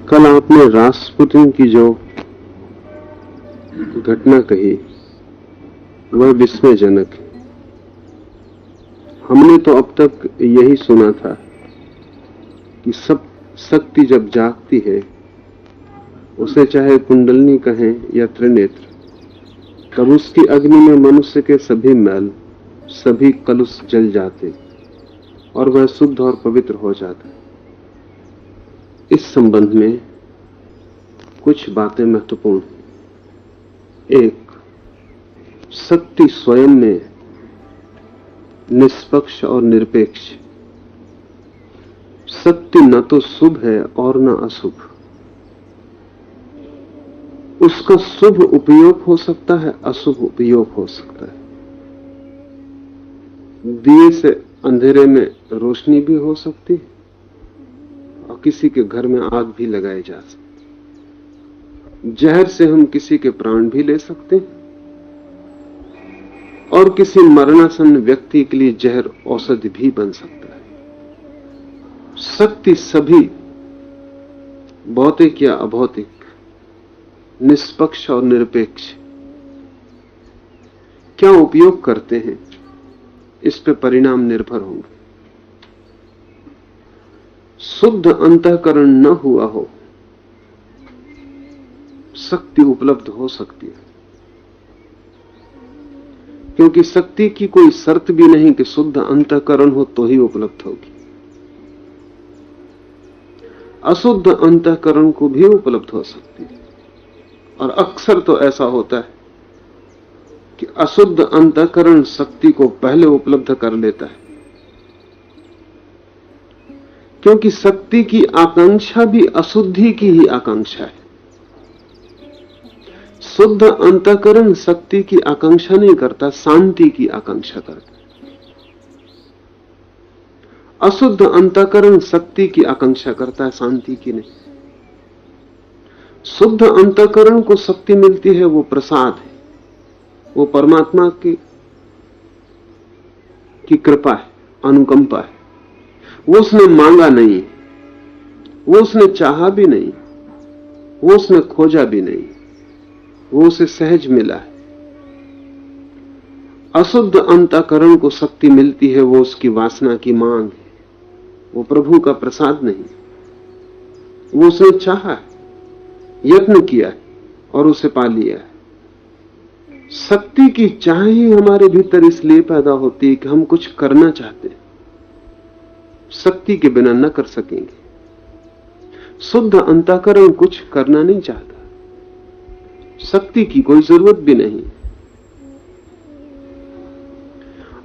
कल आपने रासपुतिन की जो घटना कही वह विस्मयजनक है। हमने तो अब तक यही सुना था कि सब शक्ति जब जागती है, उसे चाहे कुंडलनी कहें या त्रिनेत्र, तब उसकी अग्नि में मनुष्य के सभी मैल, सभी कलुष जल जाते और वह शुद्ध और पवित्र हो जाता है। इस संबंध में कुछ बातें महत्वपूर्ण हैं। एक, शक्ति स्वयं में निष्पक्ष और निरपेक्ष। शक्ति न तो शुभ है और न अशुभ। उसका शुभ उपयोग हो सकता है, अशुभ उपयोग हो सकता है। दिए से अंधेरे में रोशनी भी हो सकती है और किसी के घर में आग भी लगाई जा सकती। जहर से हम किसी के प्राण भी ले सकते हैं और किसी मरणासन्न व्यक्ति के लिए जहर औषधि भी बन सकता है। शक्ति सभी, भौतिक या अभौतिक, निष्पक्ष और निरपेक्ष, क्या उपयोग करते हैं इस पे परिणाम निर्भर होंगे। शुद्ध अंतःकरण न हुआ हो, शक्ति उपलब्ध हो सकती है, क्योंकि शक्ति की कोई शर्त भी नहीं कि शुद्ध अंतःकरण हो तो ही उपलब्ध होगी। अशुद्ध अंतःकरण को भी उपलब्ध हो सकती है, और अक्सर तो ऐसा होता है कि अशुद्ध अंतःकरण शक्ति को पहले उपलब्ध कर लेता है, क्योंकि शक्ति की आकांक्षा भी अशुद्धि की ही आकांक्षा है। शुद्ध अंतःकरण शक्ति की आकांक्षा नहीं करता, शांति की आकांक्षा करता है। अशुद्ध अंतःकरण शक्ति की आकांक्षा करता है, शांति की नहीं। शुद्ध अंतःकरण को शक्ति मिलती है, वो प्रसाद है, वो परमात्मा की कृपा है, अनुकंपा है। वो उसने मांगा नहीं, वो उसने चाहा भी नहीं, वो उसने खोजा भी नहीं, वो उसे सहज मिला है। अशुद्ध अंतःकरण को शक्ति मिलती है, वो उसकी वासना की मांग है, वो प्रभु का प्रसाद नहीं। वो उसने चाहा है, यत्न किया है और उसे पा लिया है। शक्ति की चाह ही हमारे भीतर इसलिए पैदा होती है कि हम कुछ करना चाहते हैं, शक्ति के बिना न कर सकेंगे। शुद्ध अंतःकरण कुछ करना नहीं चाहता, शक्ति की कोई जरूरत भी नहीं।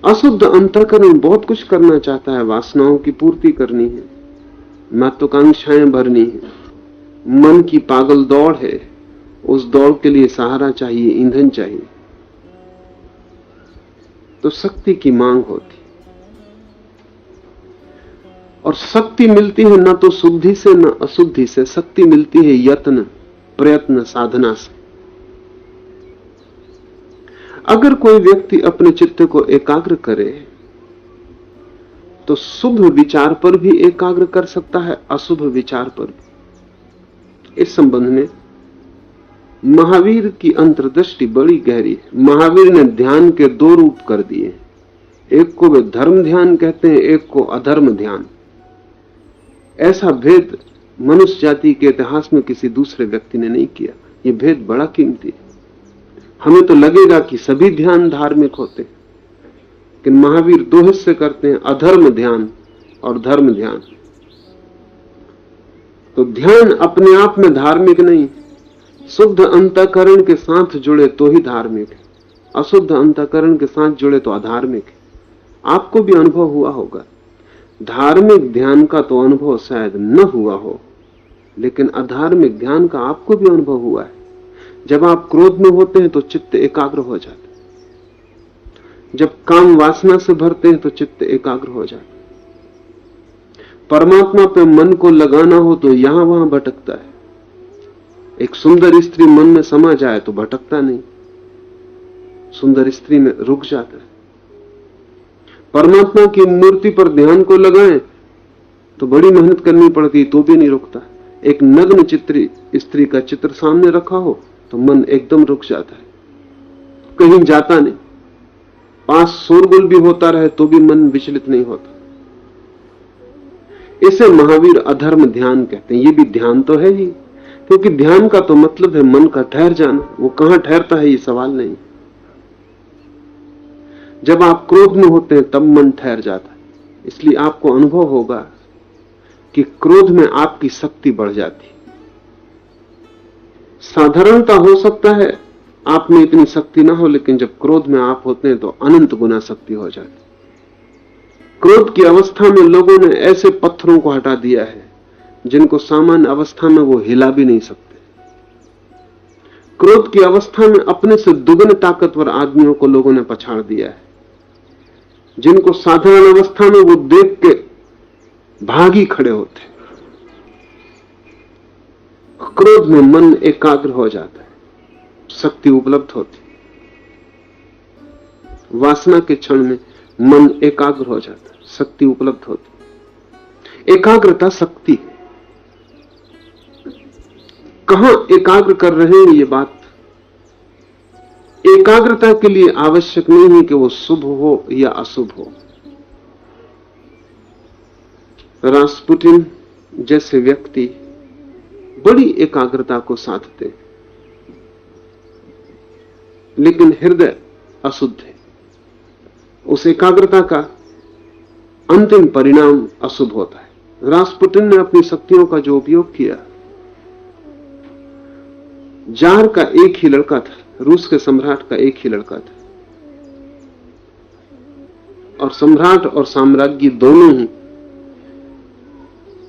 अशुद्ध अंतःकरण बहुत कुछ करना चाहता है, वासनाओं की पूर्ति करनी है, महत्वाकांक्षाएं भरनी है, मन की पागल दौड़ है, उस दौड़ के लिए सहारा चाहिए, ईंधन चाहिए, तो शक्ति की मांग होती। और शक्ति मिलती है न तो शुद्धि से न अशुद्धि से, शक्ति मिलती है यत्न, प्रयत्न, साधना से। अगर कोई व्यक्ति अपने चित्त को एकाग्र करे तो शुभ विचार पर भी एकाग्र कर सकता है, अशुभ विचार पर भी। इस संबंध में महावीर की अंतर्दृष्टि बड़ी गहरी है। महावीर ने ध्यान के दो रूप कर दिए, एक को वे धर्म ध्यान कहते हैं, एक को अधर्म ध्यान। ऐसा भेद मनुष्य जाति के इतिहास में किसी दूसरे व्यक्ति ने नहीं किया। यह भेद बड़ा कीमती है। हमें तो लगेगा कि सभी ध्यान धार्मिक होते, लेकिन महावीर दो हिस्से करते हैं, अधर्म ध्यान और धर्म ध्यान। तो ध्यान अपने आप में धार्मिक नहीं, शुद्ध अंतःकरण के साथ जुड़े तो ही धार्मिक है, अशुद्ध अंतःकरण के साथ जुड़े तो अधार्मिक है। आपको भी अनुभव हुआ होगा, धार्मिक ध्यान का तो अनुभव शायद न हुआ हो, लेकिन अधार्मिक ध्यान का आपको भी अनुभव हुआ है। जब आप क्रोध में होते हैं तो चित्त एकाग्र हो जाता है, जब काम वासना से भरते हैं तो चित्त एकाग्र हो जाता है। परमात्मा पे मन को लगाना हो तो यहां वहां भटकता है। एक सुंदर स्त्री मन में समा जाए तो भटकता नहीं, सुंदर स्त्री में रुक जाता है। परमात्मा की मूर्ति पर ध्यान को लगाएं तो बड़ी मेहनत करनी पड़ती, तो भी नहीं रुकता, एक नग्न चित्री स्त्री का चित्र सामने रखा हो तो मन एकदम रुक जाता है, कहीं जाता नहीं। पास शोरगुल भी होता रहे तो भी मन विचलित नहीं होता। इसे महावीर अधर्म ध्यान कहते हैं। ये भी ध्यान तो है ही, क्योंकि ध्यान का तो मतलब है मन का ठहर जाना। वो कहां ठहरता है ये सवाल नहीं। जब आप क्रोध में होते हैं तब मन ठहर जाता है, इसलिए आपको अनुभव होगा कि क्रोध में आपकी शक्ति बढ़ जाती। साधारणता हो सकता है आप में इतनी शक्ति ना हो, लेकिन जब क्रोध में आप होते हैं तो अनंत गुना शक्ति हो जाती। क्रोध की अवस्था में लोगों ने ऐसे पत्थरों को हटा दिया है जिनको सामान्य अवस्था में वो हिला भी नहीं सकते। क्रोध की अवस्था में अपने से दुगने ताकतवर आदमियों को लोगों ने पछाड़ दिया है, जिनको साधारण अवस्था में वो देख के भागी खड़े होते। क्रोध में मन एकाग्र हो जाता है, शक्ति उपलब्ध होती। वासना के क्षण में मन एकाग्र हो जाता है, शक्ति उपलब्ध होती। एकाग्रता शक्ति। कहां एकाग्र कर रहे हैं ये बात एकाग्रता के लिए आवश्यक नहीं है कि वो शुभ हो या अशुभ हो। रास्पुटिन जैसे व्यक्ति बड़ी एकाग्रता को साधते हैं, लेकिन हृदय अशुद्ध है। उस एकाग्रता का अंतिम परिणाम अशुभ होता है। रास्पुटिन ने अपनी शक्तियों का जो उपयोग किया, जार का एक ही लड़का था, रूस के सम्राट का एक ही लड़का था, और सम्राट और साम्राज्ञी दोनों ही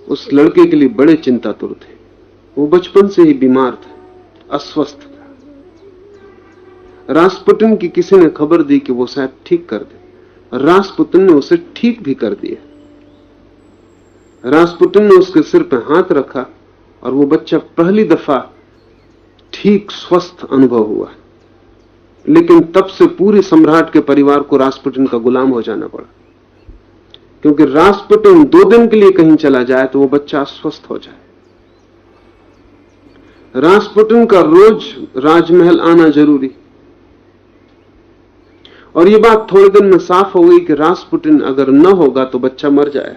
उस लड़के के लिए बड़े चिंतातुर थे। वो बचपन से ही बीमार था, अस्वस्थ था। रास्पुटिन की किसी ने खबर दी कि वो शायद ठीक कर दे। रास्पुटिन ने उसे ठीक भी कर दिया। रास्पुटिन ने उसके सिर पर हाथ रखा और वो बच्चा पहली दफा ठीक स्वस्थ अनुभव हुआ। लेकिन तब से पूरे सम्राट के परिवार को रास्पुटिन का गुलाम हो जाना पड़ा, क्योंकि रास्पुटिन 2 दिन के लिए कहीं चला जाए तो वो बच्चा अस्वस्थ हो जाए। रास्पुटिन का रोज राजमहल आना जरूरी। और ये बात थोड़े दिन में साफ हो गई कि रास्पुटिन अगर न होगा तो बच्चा मर जाए।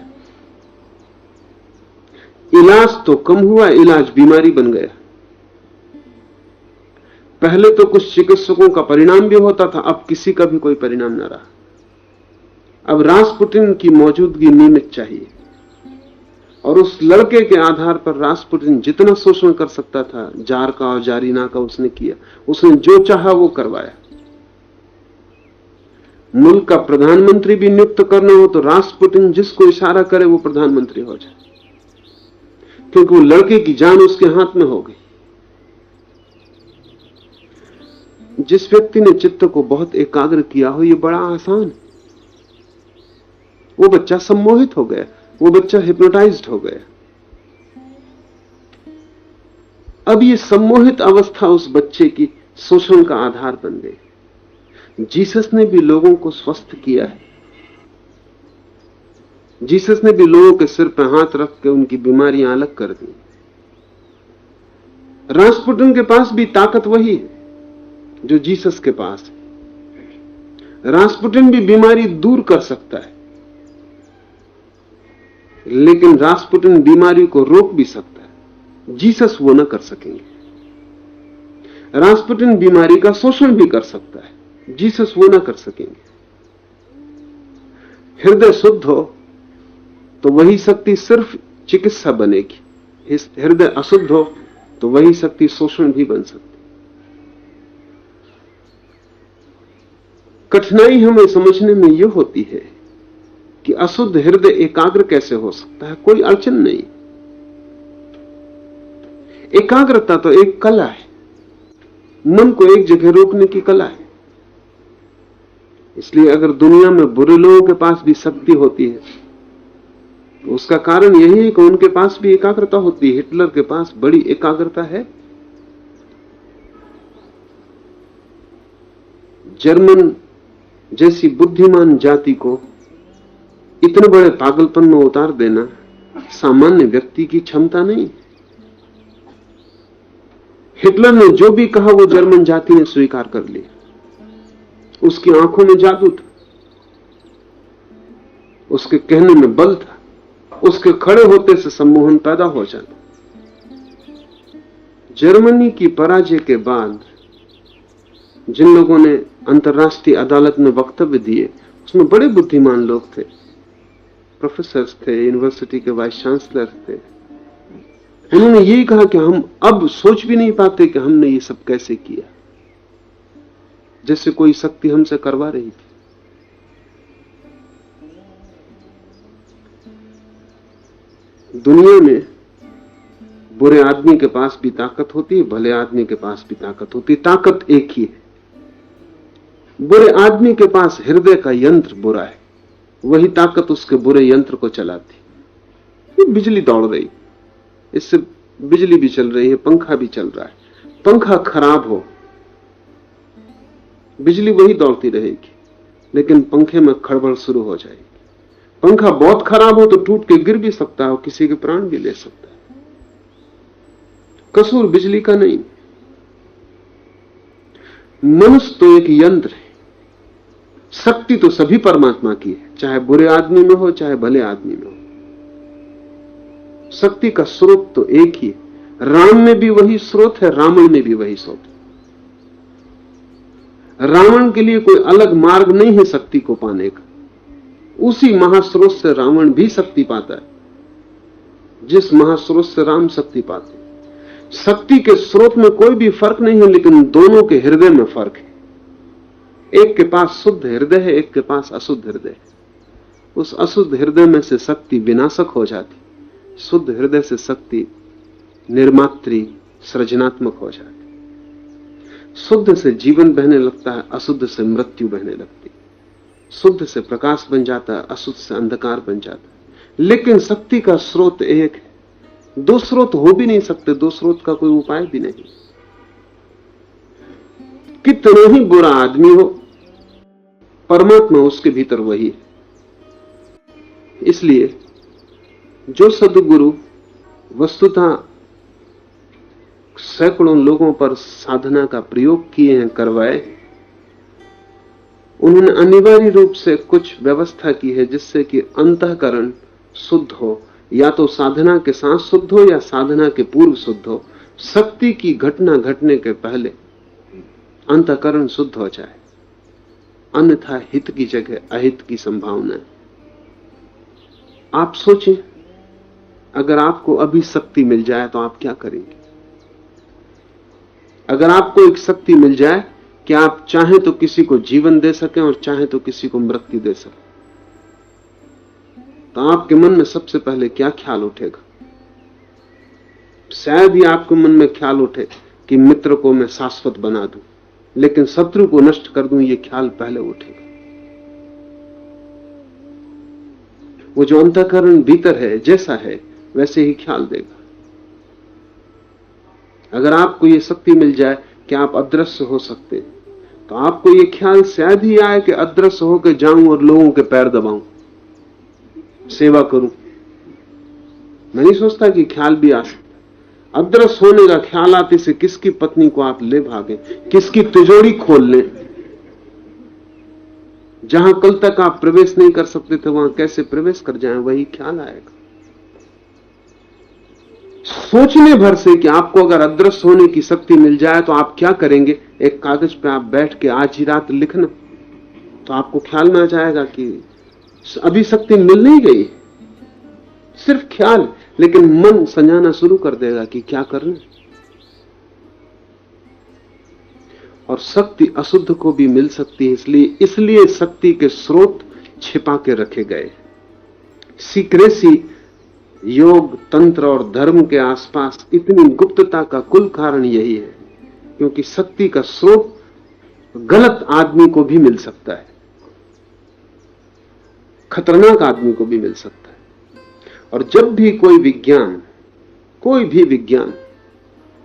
इलाज तो कम हुआ, इलाज बीमारी बन गया। पहले तो कुछ चिकित्सकों का परिणाम भी होता था, अब किसी का भी कोई परिणाम न रहा। अब रास्पुटिन की मौजूदगी नियमित चाहिए। और उस लड़के के आधार पर रास्पुटिन जितना शोषण कर सकता था, जार का और जारीना का, उसने किया। उसने जो चाहा वो करवाया। मुल्क का प्रधानमंत्री भी नियुक्त करना हो तो रास्पुटिन जिसको इशारा करे वो प्रधानमंत्री हो जाए, क्योंकि वो लड़के की जान उसके हाथ में हो गई। जिस व्यक्ति ने चित्त को बहुत एकाग्र किया हो, ये बड़ा आसान है। वो बच्चा सम्मोहित हो गया, वो बच्चा हिप्नोटाइज्ड हो गया। अब ये सम्मोहित अवस्था उस बच्चे की शोषण का आधार बन गई। जीसस ने भी लोगों को स्वस्थ किया है। जीसस ने भी लोगों के सिर पर हाथ रख के उनकी बीमारियां अलग कर दी। रास्पुटिन के पास भी ताकत वही है जो जीसस के पास है। रास्पुटिन भी बीमारी दूर कर सकता है, लेकिन रास्पुटिन बीमारी को रोक भी सकता है। जीसस वो न कर सकेंगे। रास्पुटिन बीमारी का शोषण भी कर सकता है, जीसस वो ना कर सकेंगे। हृदय शुद्ध हो तो वही शक्ति सिर्फ चिकित्सा बनेगी। हृदय अशुद्ध हो तो वही शक्ति शोषण भी बन सकती। कठिनाई हमें समझने में यह होती है कि अशुद्ध हृदय एकाग्र कैसे हो सकता है। कोई अड़चन नहीं। एकाग्रता तो एक कला है, मन को एक जगह रोकने की कला है। इसलिए अगर दुनिया में बुरे लोगों के पास भी शक्ति होती है तो उसका कारण यही है कि उनके पास भी एकाग्रता होती है। हिटलर के पास बड़ी एकाग्रता है। जर्मन जैसी बुद्धिमान जाति को इतने बड़े पागलपन में उतार देना सामान्य व्यक्ति की क्षमता नहीं। हिटलर ने जो भी कहा वो जर्मन जाति ने स्वीकार कर लिया। उसकी आंखों में जादू था, उसके कहने में बल था, उसके खड़े होते से सम्मोहन पैदा हो जाता। जर्मनी की पराजय के बाद जिन लोगों ने अंतर्राष्ट्रीय अदालत में वक्तव्य दिए उसमें बड़े बुद्धिमान लोग थे, प्रोफेसर थे, यूनिवर्सिटी के वाइस चांसलर थे। उन्होंने यही कहा कि हम अब सोच भी नहीं पाते कि हमने ये सब कैसे किया, जैसे कोई शक्ति हमसे करवा रही थी। दुनिया में बुरे आदमी के पास भी ताकत होती है, भले आदमी के पास भी ताकत होती है, ताकत एक ही है। बुरे आदमी के पास हृदय का यंत्र बुरा है, वही ताकत उसके बुरे यंत्र को चलाती। ये बिजली दौड़ रही, इससे बिजली भी चल रही है, पंखा भी चल रहा है। पंखा खराब हो, बिजली वही दौड़ती रहेगी, लेकिन पंखे में खड़बड़ शुरू हो जाएगी। पंखा बहुत खराब हो तो टूट के गिर भी सकता है और किसी के प्राण भी ले सकता है। कसूर बिजली का नहीं। मनुष्य तो एक यंत्र है, शक्ति तो सभी परमात्मा की है, चाहे बुरे आदमी में हो चाहे भले आदमी में हो। शक्ति का स्रोत तो एक ही है। राम में भी वही स्रोत है, रावण में भी वही स्रोत है। रावण के लिए कोई अलग मार्ग नहीं है शक्ति को पाने का, उसी महास्रोत से रावण भी शक्ति पाता है, जिस महास्रोत से राम शक्ति पाते। शक्ति के स्रोत में कोई भी फर्क नहीं है, लेकिन दोनों के हृदय में फर्क है। एक के पास शुद्ध हृदय है, एक के पास अशुद्ध हृदय है। उस अशुद्ध हृदय में से शक्ति विनाशक हो जाती, शुद्ध हृदय से शक्ति निर्मात्री सृजनात्मक हो जाती। शुद्ध से जीवन बहने लगता है, अशुद्ध से मृत्यु बहने लगती। शुद्ध से प्रकाश बन जाता है, अशुद्ध से अंधकार बन जाता है। लेकिन शक्ति का स्रोत एक है, दो स्रोत हो भी नहीं सकते, दो स्रोत का कोई उपाय भी नहीं। कितना ही बुरा आदमी हो, परमात्मा उसके भीतर वही है। इसलिए जो सद्गुरु वस्तुतः सैकड़ों लोगों पर साधना का प्रयोग किए हैं, करवाए, उन्होंने अनिवार्य रूप से कुछ व्यवस्था की है जिससे कि अंतःकरण शुद्ध हो, या तो साधना के साथ शुद्ध हो या साधना के पूर्व शुद्ध हो। शक्ति की घटना घटने के पहले अंतःकरण शुद्ध हो जाए, अन्यथा हित की जगह अहित की संभावना है। आप सोचें, अगर आपको अभी शक्ति मिल जाए तो आप क्या करेंगे? अगर आपको एक शक्ति मिल जाए कि आप चाहें तो किसी को जीवन दे सकें और चाहें तो किसी को मृत्यु दे सकें, तो आपके मन में सबसे पहले क्या ख्याल उठेगा? शायद ही आपके मन में ख्याल उठे कि मित्र को मैं शाश्वत बना दूं, लेकिन शत्रु को नष्ट कर दूं, यह ख्याल पहले उठेगा। वो जो अंतःकरण भीतर है, जैसा है वैसे ही ख्याल देगा। अगर आपको ये शक्ति मिल जाए कि आप अदृश्य हो सकते हैं, तो आपको ये ख्याल शायद ही आए कि अदृश्य होकर जाऊं और लोगों के पैर दबाऊं, सेवा करूं। मैं नहीं सोचता कि ख्याल भी आ सकता। अदृश्य होने का ख्याल आते से किसकी पत्नी को आप ले भागे, किसकी तिजोरी खोल लें। जहां कल तक आप प्रवेश नहीं कर सकते थे वहां कैसे प्रवेश कर जाएं, वही ख्याल आएगा। सोचने भर से कि आपको अगर अदृश्य होने की शक्ति मिल जाए तो आप क्या करेंगे, एक कागज पे आप बैठ के आज ही रात लिखना, तो आपको ख्याल में आ जाएगा कि अभी शक्ति मिल नहीं गई, सिर्फ ख्याल, लेकिन मन समझाना शुरू कर देगा कि क्या करना। और शक्ति अशुद्ध को भी मिल सकती है, इसलिए शक्ति के स्रोत छिपा के रखे गए। सीक्रेसी योग, तंत्र और धर्म के आसपास इतनी गुप्तता का कुल कारण यही है, क्योंकि शक्ति का स्रोत गलत आदमी को भी मिल सकता है, खतरनाक आदमी को भी मिल सकता है। और जब भी कोई भी विज्ञान,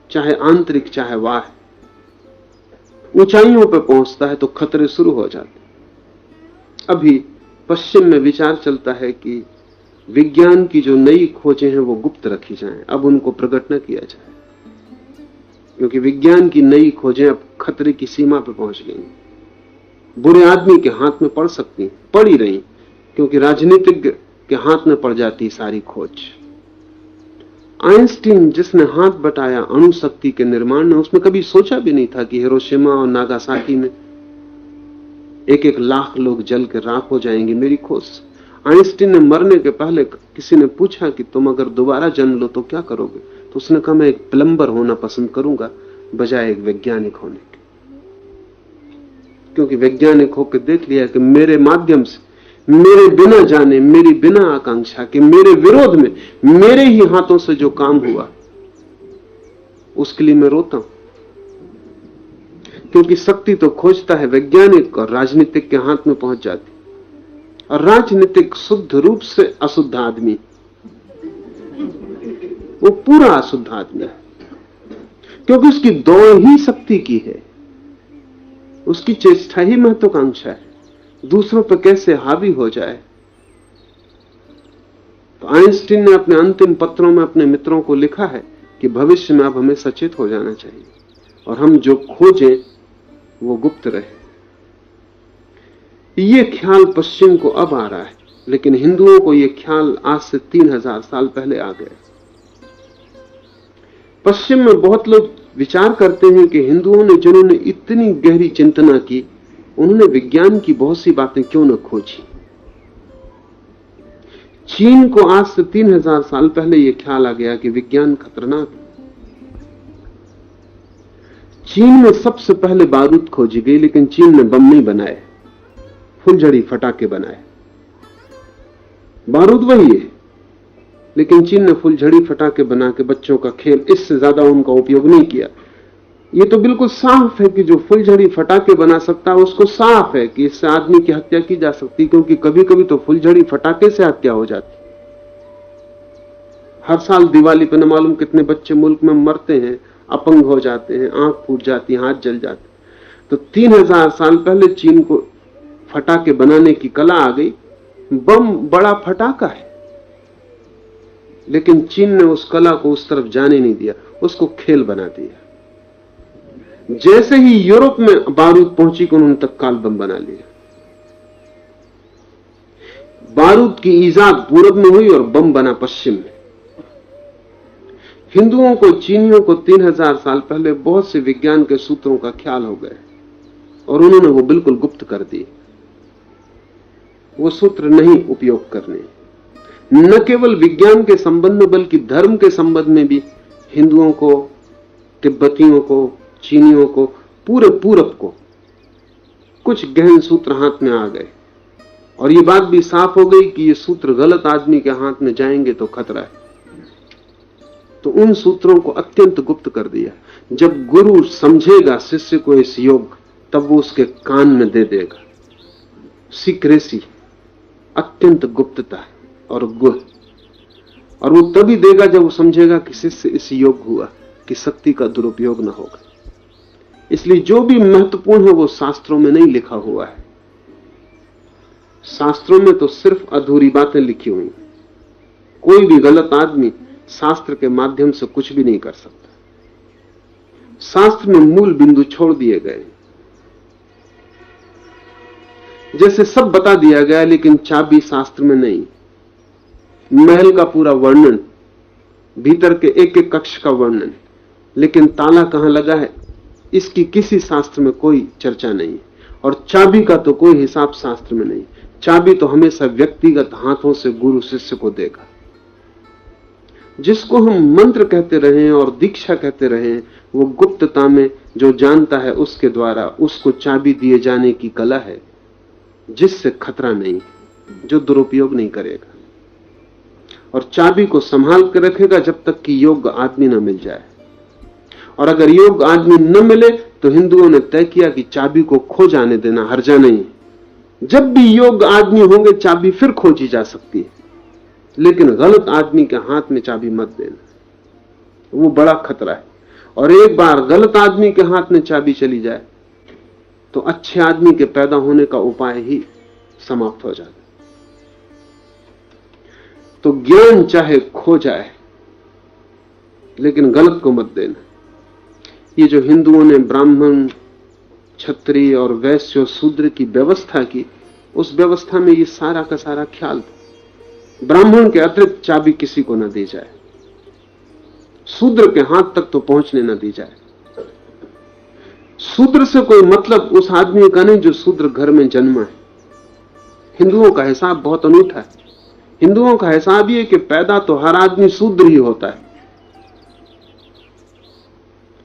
चाहे आंतरिक चाहे बाह्य, ऊंचाइयों पर पहुंचता है तो खतरे शुरू हो जाते। अभी पश्चिम में विचार चलता है कि विज्ञान की जो नई खोजें हैं वो गुप्त रखी जाएं, अब उनको प्रकट न किया जाए। क्योंकि विज्ञान की नई खोजें अब खतरे की सीमा पर पहुंच गई, बुरे आदमी के हाथ में पड़ सकती, पड़ ही रही, क्योंकि राजनीतिज्ञ के हाथ में पड़ जाती सारी खोज। आइंस्टीन जिसने हाथ बटाया अणु शक्ति के निर्माण में, उसने कभी सोचा भी नहीं था कि हिरोशिमा और नागासाकी में 1-1 लाख लोग जल के राख हो जाएंगे मेरी खोज। आइंस्टीन ने मरने के पहले किसी ने पूछा कि तुम अगर दोबारा जन्म लो तो क्या करोगे, तो उसने कहा मैं एक प्लम्बर होना पसंद करूंगा बजाय एक वैज्ञानिक होने के, क्योंकि वैज्ञानिक होकर देख लिया कि मेरे माध्यम से, मेरे बिना जाने, मेरी बिना आकांक्षा के, मेरे विरोध में, मेरे ही हाथों से जो काम हुआ उसके लिए मैं रोता हूं। क्योंकि शक्ति तो खोजता है वैज्ञानिक और राजनीतिक के हाथ में पहुंच जाती, और राजनीतिक शुद्ध रूप से अशुद्ध आदमी, वो पूरा अशुद्ध आदमी है, क्योंकि उसकी दौड़ ही शक्ति की है, उसकी चेष्टा ही महत्वाकांक्षा है, दूसरों पर कैसे हावी हो जाए। तो आइंस्टीन ने अपने अंतिम पत्रों में अपने मित्रों को लिखा है कि भविष्य में अब हमें सचेत हो जाना चाहिए और हम जो खोजें वो गुप्त रहे। ये ख्याल पश्चिम को अब आ रहा है, लेकिन हिंदुओं को ये ख्याल आज से 3000 साल पहले आ गए। पश्चिम में बहुत लोग विचार करते हैं कि हिंदुओं ने, जिन्होंने इतनी गहरी चिंतना की, उन्होंने विज्ञान की बहुत सी बातें क्यों न खोजी। चीन को आज से 3000 साल पहले यह ख्याल आ गया कि विज्ञान खतरनाक है। चीन में सबसे पहले बारूद खोजी गई, लेकिन चीन ने बम नहीं बनाए, फुलझड़ी फटाके बनाए। बारूद वही है, लेकिन चीन ने फुलझड़ी फटाके बना के बच्चों का खेल, इससे ज्यादा उनका उपयोग नहीं किया। ये तो बिल्कुल साफ है कि जो फुलझड़ी फटाके बना सकता है उसको साफ है कि इससे आदमी की हत्या की जा सकती, क्योंकि कभी कभी तो फुलझड़ी फटाके से हत्या हो जाती। हर साल दिवाली पे न मालूम कितने बच्चे मुल्क में मरते हैं, अपंग हो जाते हैं, आंख फूट जाती, हाथ जल जाते। तो 3000 साल पहले चीन को फटाके बनाने की कला आ गई। बम बड़ा फटाका है, लेकिन चीन ने उस कला को उस तरफ जाने नहीं दिया, उसको खेल बना दिया। जैसे ही यूरोप में बारूद पहुंची कि उन्होंने तत्काल बम बना लिया। बारूद की ईजाद पूरब में हुई और बम बना पश्चिम में। हिंदुओं को, चीनियों को 3000 साल पहले बहुत से विज्ञान के सूत्रों का ख्याल हो गया और उन्होंने वो बिल्कुल गुप्त कर दिए। वो सूत्र नहीं उपयोग करने। न केवल विज्ञान के संबंध में बल्कि धर्म के संबंध में भी हिंदुओं को, तिब्बतियों को, चीनियों को, पूरे पूरब को कुछ गहन सूत्र हाथ में आ गए और ये बात भी साफ हो गई कि ये सूत्र गलत आदमी के हाथ में जाएंगे तो खतरा है। तो उन सूत्रों को अत्यंत गुप्त कर दिया। जब गुरु समझेगा शिष्य को इस योग, तब वो उसके कान में दे देगा। सीक्रेसी, अत्यंत गुप्तता और गुह, और वो तभी देगा जब वो समझेगा कि शिष्य इस योग हुआ कि शक्ति का दुरुपयोग न होगा। इसलिए जो भी महत्वपूर्ण है वो शास्त्रों में नहीं लिखा हुआ है। शास्त्रों में तो सिर्फ अधूरी बातें लिखी हुई। कोई भी गलत आदमी शास्त्र के माध्यम से कुछ भी नहीं कर सकता। शास्त्र में मूल बिंदु छोड़ दिए गए, जैसे सब बता दिया गया, लेकिन चाबी शास्त्र में नहीं। महल का पूरा वर्णन, भीतर के एक एक कक्ष का वर्णन, लेकिन ताला कहां लगा है इसकी किसी शास्त्र में कोई चर्चा नहीं। और चाबी का तो कोई हिसाब शास्त्र में नहीं। चाबी तो हमेशा व्यक्तिगत हाथों से गुरु शिष्य को देगा। जिसको हम मंत्र कहते रहे और दीक्षा कहते रहे, वो गुप्तता में जो जानता है उसके द्वारा उसको चाबी दिए जाने की कला है, जिससे खतरा नहीं, जो दुरुपयोग नहीं करेगा और चाबी को संभाल कर रखेगा जब तक कि योग्य आदमी न मिल जाए। और अगर योग्य आदमी न मिले तो हिंदुओं ने तय किया कि चाबी को खो जाने देना, हर्जा नहीं। जब भी योग्य आदमी होंगे चाबी फिर खोजी जा सकती है, लेकिन गलत आदमी के हाथ में चाबी मत देना, वो बड़ा खतरा है। और एक बार गलत आदमी के हाथ में चाबी चली जाए तो अच्छे आदमी के पैदा होने का उपाय ही समाप्त हो जाता। तो ज्ञान चाहे खो जाए, लेकिन गलत को मत देना। ये जो हिंदुओं ने ब्राह्मण, क्षत्रिय और वैश्य और शूद्र की व्यवस्था की, उस व्यवस्था में ये सारा का सारा ख्याल था। ब्राह्मण के अतिरिक्त चाबी किसी को न दी जाए, शूद्र के हाथ तक तो पहुंचने न दी जाए। शूद्र से कोई मतलब उस आदमी का नहीं जो शूद्र घर में जन्मा है। हिंदुओं का हिसाब बहुत अनूठा है। हिंदुओं का हिसाब यह कि पैदा तो हर आदमी शूद्र ही होता है।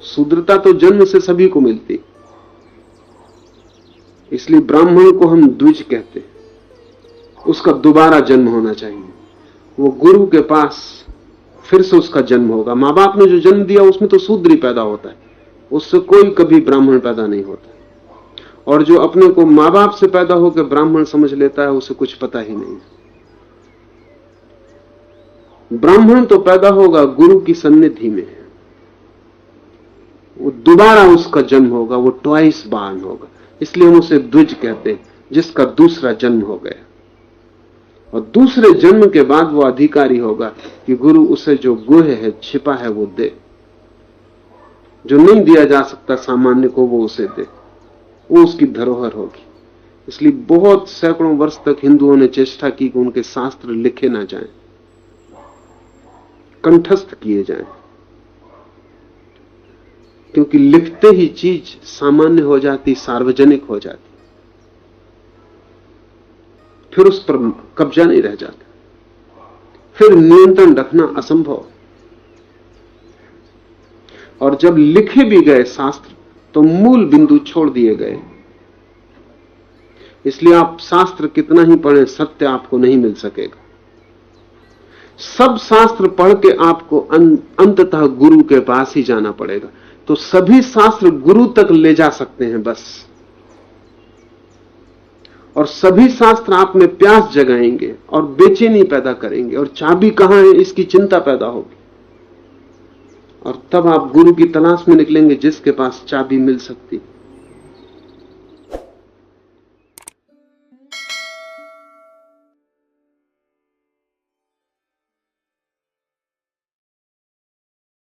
शूद्रता तो जन्म से सभी को मिलती, इसलिए ब्राह्मण को हम द्विज कहते हैं। उसका दोबारा जन्म होना चाहिए, वो गुरु के पास फिर से उसका जन्म होगा। मां बाप ने जो जन्म दिया उसमें तो शूद्र ही पैदा होता है, उससे कोई कभी ब्राह्मण पैदा नहीं होता। और जो अपने को मां बाप से पैदा होकर ब्राह्मण समझ लेता है, उसे कुछ पता ही नहीं। ब्राह्मण तो पैदा होगा गुरु की सन्निधि में, वो दोबारा उसका जन्म होगा, वो ट्वाइस बार्न होगा। इसलिए हम उसे द्विज कहते हैं, जिसका दूसरा जन्म हो गया। और दूसरे जन्म के बाद वो अधिकारी होगा कि गुरु उसे जो गुह है, छिपा है, वो दे। जो नहीं दिया जा सकता सामान्य को, वो उसे दे, वो उसकी धरोहर होगी। इसलिए बहुत सैकड़ों वर्ष तक हिंदुओं ने चेष्टा की कि उनके शास्त्र लिखे ना जाएं, कंठस्थ किए जाएं, क्योंकि लिखते ही चीज सामान्य हो जाती, सार्वजनिक हो जाती, फिर उस पर कब्जा नहीं रह जाता, फिर नियंत्रण रखना असंभव। और जब लिखे भी गए शास्त्र तो मूल बिंदु छोड़ दिए गए। इसलिए आप शास्त्र कितना ही पढ़ें, सत्य आपको नहीं मिल सकेगा। सब शास्त्र पढ़ के आपको अंततः गुरु के पास ही जाना पड़ेगा। तो सभी शास्त्र गुरु तक ले जा सकते हैं बस, और सभी शास्त्र आप में प्यास जगाएंगे और बेचैनी पैदा करेंगे, और चाबी कहां है इसकी चिंता पैदा होगी। और तब आप गुरु की तलाश में निकलेंगे जिसके पास चाबी मिल सकती।